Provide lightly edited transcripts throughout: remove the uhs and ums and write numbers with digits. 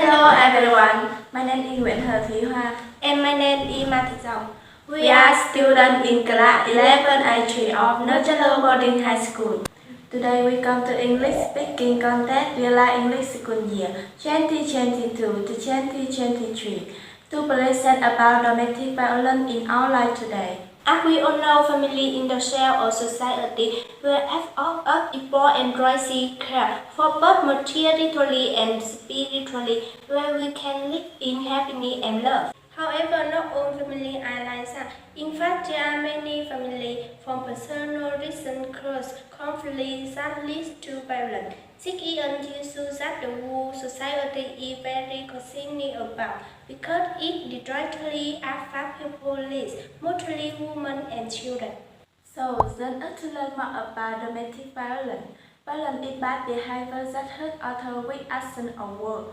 Hello everyone, my name is Nguyễn Hờ Thúy Hoa and my name is Ma Thị Dòng. We are students in class 11A3 of Đoàn trường Boarding High School. Today we come to English speaking contest Real English School Year 2022 to 2023 to present about domestic violence in our life today. As we all know, family in the cell of society will have of equal and rising care for both materially and spiritually, where we can live in happiness and love. However, not all families are like that. In fact, there are many families from personal reasons cause conflict that leads to violence. This is an issue that the whole society is very concerned about because it directly affects people, mostly women and children. So, let's learn more about domestic violence. Violence is bad behavior that hurt others with action or word.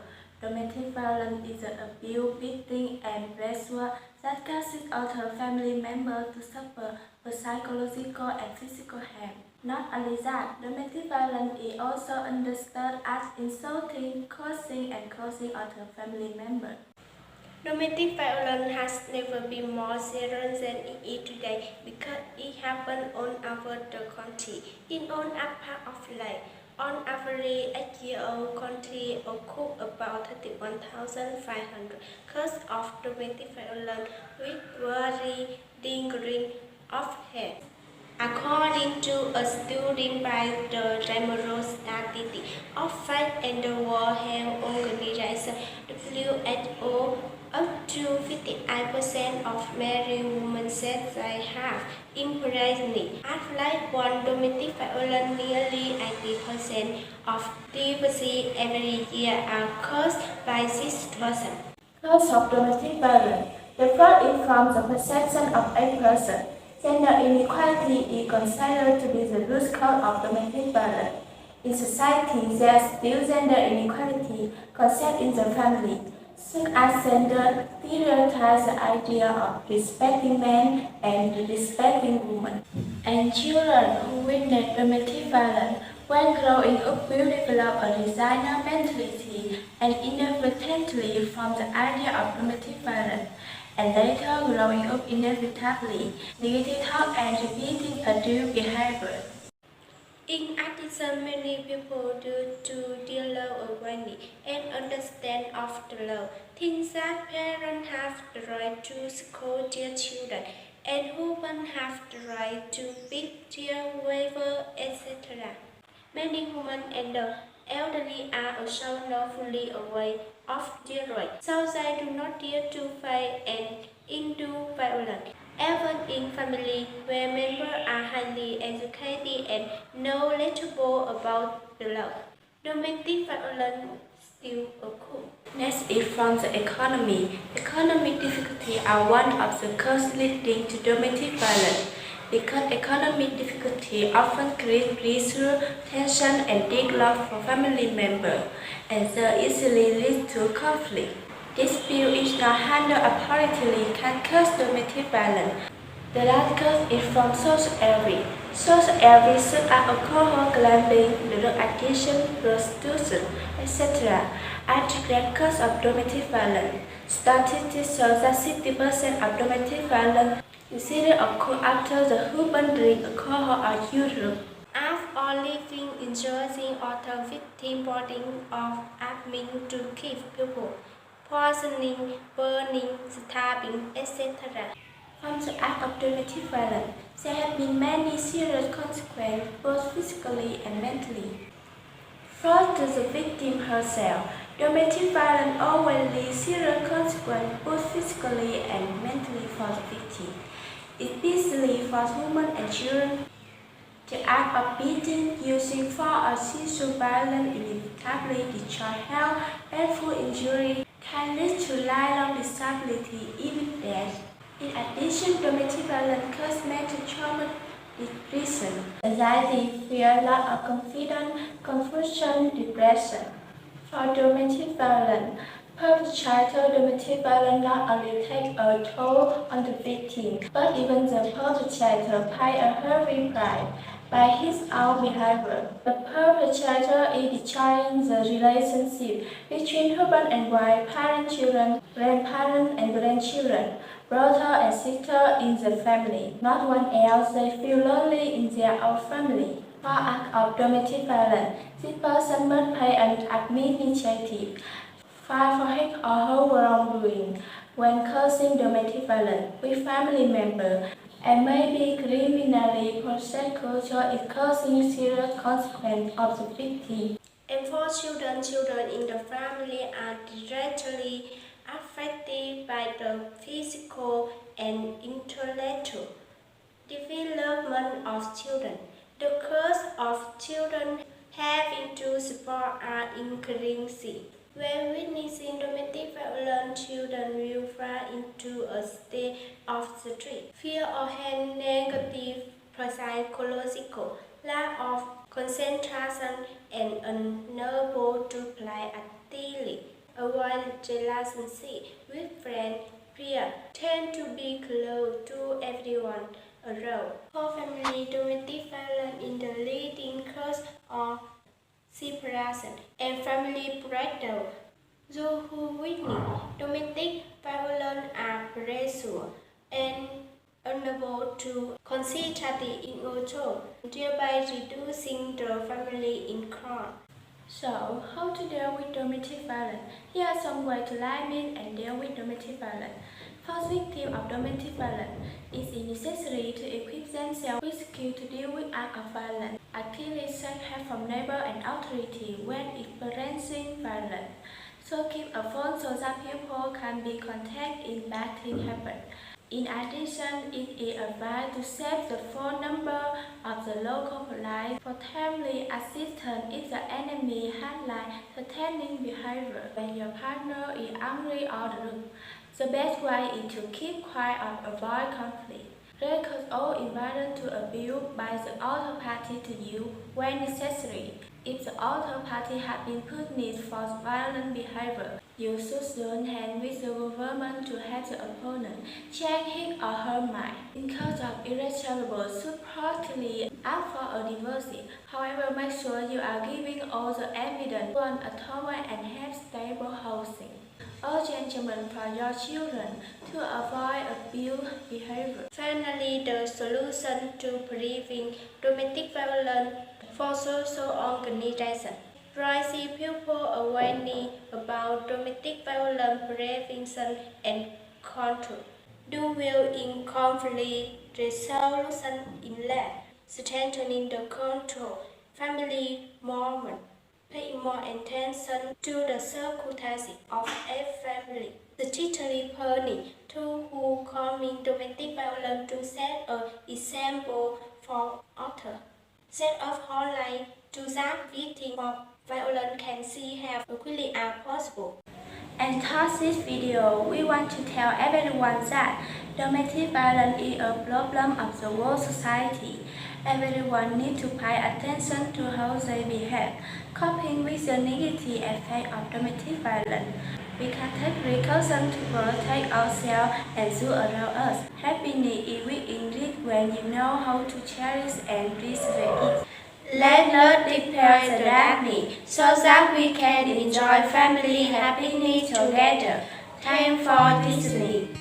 Domestic violence is the abuse, beating, and pressure that causes other family members to suffer both psychological and physical harm. Not only that, domestic violence is also understood as insulting, causing, and causing other family members. Domestic violence has never been more serious than it is today because it happens all over the country, in all parts of life. On average, a year-old country occurs about 31,500 cases of domestic violence with varying degrees of harm. According to a study by the General Statistics of Faith and the World Health Organization (WHO), up to 58% of married women said they have impregnated. At like one domestic violence, nearly 80% of divorces every year are caused by this person. Cause of domestic violence. The first is from the perception of a person. Gender inequality is considered to be the root cause of domestic violence. In society, there is still gender inequality concept in the family, such as gender stereotypes the idea of respecting men and respecting women. And children who witness domestic violence when growing up will develop a designer mentality and inadvertently form the idea of domestic violence, and later growing up inevitably negative thought and repeating adult behavior. In addition, many people, due to their low awareness and understanding of the law, think that parents have the right to scold their children and women have the right to beat their waiver, etc. Many women and the elderly are also not fully aware of their rights, so they do not dare to fight and endure violence. Even in families where members are highly educated and knowledgeable about the law, domestic violence still occurs. Next is from the economy. Economic difficulties are one of the causes leading to domestic violence, because economic difficulty often create pressure, tension, and deadlock for family members, and they easily lead to conflict. Dispute is not handled appropriately can cause domestic violence. The last cause is from social envy. Social envy such as alcohol, gambling, drug addiction, prostitution, etc. are the great cause of domestic violence. Statistics show that 60% of domestic violence incidents occur after the husband drinks alcohol or use drugs. Or living, enjoying, or the victim boarding of arming to kill people, poisoning, burning, stabbing, etc. From the act of domestic violence, there have been many serious consequences, both physically and mentally. First, to the victim herself, domestic violence always leaves serious consequences, both physically and mentally for the victim, especially for women and children. The act of beating, using force, or sexual violence inevitably destroys health, painful injury, can lead to lifelong disability, even death. In addition, domestic violence causes mental trauma, depression, anxiety, fear, lack of confidence, confusion, depression. For domestic violence, perpetrator domestic violence not only takes a toll on the victim, but even the perpetrator pays a heavy price. by his own behavior. The perpetrator is destroying the relationship between husband and wife, parent-children, grandparents and grandchildren, brother and sister in the family. Not one else, they feel lonely in their own family. For act of domestic violence, this person must pay an administrative fine for his or her wrongdoing when causing domestic violence with family members and may be criminally prosecuted if causing serious consequences of the victim. And for children in the family are directly affected by the physical and intellectual development of children. The cost of children having to support are increasing. When witnessing domestic violence, children will fall into a state of stress, fear or negative psychological, lack of concentration, and unable to play actively. Avoid relationship with friends, peers, tend to be close to everyone around. For family, domestic violence is the leading cause of separation and family breakdown. Those who witness domestic violence are pressured and unable to concentrate in control, thereby reducing the family income. So, how to deal with domestic violence? Here are some ways to limit and deal with domestic violence. For victims of domestic violence, it is necessary to equip themselves with skills to deal with acts of violence, actively seek help from neighbors and authorities when experiencing violence. So keep a phone so that people can be contacted if bad things happen. In addition, it is advised to save the phone number of the local police for timely assistance if the enemy highlights threatening behavior. When your partner is angry or rude, the best way is to keep quiet or avoid conflict. Record all invited to abuse by the other party to you when necessary. If the other party has been punished for violent behavior, you should join hands with the government to help the opponent change his or her mind. In case of irretrievable, should promptly ask for a divorce. However, make sure you are giving all the evidence to an attorney and have stable housing. Urgent treatment for your children to avoid abuse behavior. Finally, the solution to preventing domestic violence for social organizations. Raising people awareness about domestic violence prevention and control. Do well in conflict resolution in lab. Strengthening the control. Family moment. Pay more attention to the circumstances of a family. Strictly punish those who commit domestic violence to set an example for others. Set up hotline to that victims of violence can see help as quickly as possible. And through this video, we want to tell everyone that domestic violence is a problem of the whole society. Everyone needs to pay attention to how they behave, coping with the negative effect of domestic violence. We can take precautions to protect ourselves and those around us. Happiness is within when you know how to cherish and preserve it. Let us dispel the darkness so that we can enjoy family happiness together. Thanks for listening.